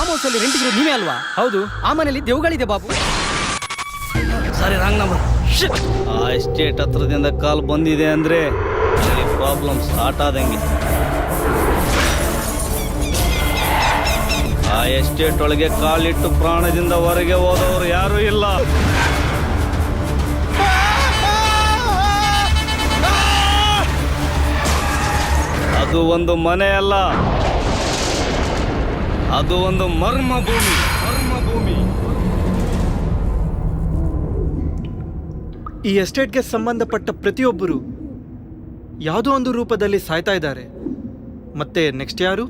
Farm house ಅಲ್ಲಿ ರೆಂಟಿಗಿರೋ ನೀವೇ ಅಲ್ವಾ? ಹೌದು. ಆ ಮನೇಲಿ ದೆವ್ಗಳಿದೆ ಬಾಬು. ಸರಿ, ರಾಂಗ್ ನಂಬರ್. ಆ ಎಸ್ಟೇಟ್ ಹತ್ರದಿಂದ ಕಾಲ್ ಬಂದಿದೆ ಅಂದ್ರೆ ಪ್ರಾಬ್ಲಮ್ ಸ್ಟಾರ್ಟ್ ಆದಂಗೆ. ಆ ಎಸ್ಟೇಟ್ ಒಳಗೆ ಕಾಲಿಟ್ಟು ಪ್ರಾಣದಿಂದ ಹೊರಗೆ ಹೋದವರು ಯಾರೂ ಇಲ್ಲ. ಅದು ಒಂದು ಮನೆ ಅಲ್ಲ, ಅದು ಒಂದು ಮರ್ಮ ಭೂಮಿ. ಈ ಎಸ್ಟೇಟ್ಗೆ ಸಂಬಂಧಪಟ್ಟ ಪ್ರತಿಯೊಬ್ಬರು ಯಾವುದೋ ಒಂದು ರೂಪದಲ್ಲಿ ಸಾಯ್ತಾ ಇದ್ದಾರೆ. ಮತ್ತೆ ನೆಕ್ಸ್ಟ್ ಯಾರು?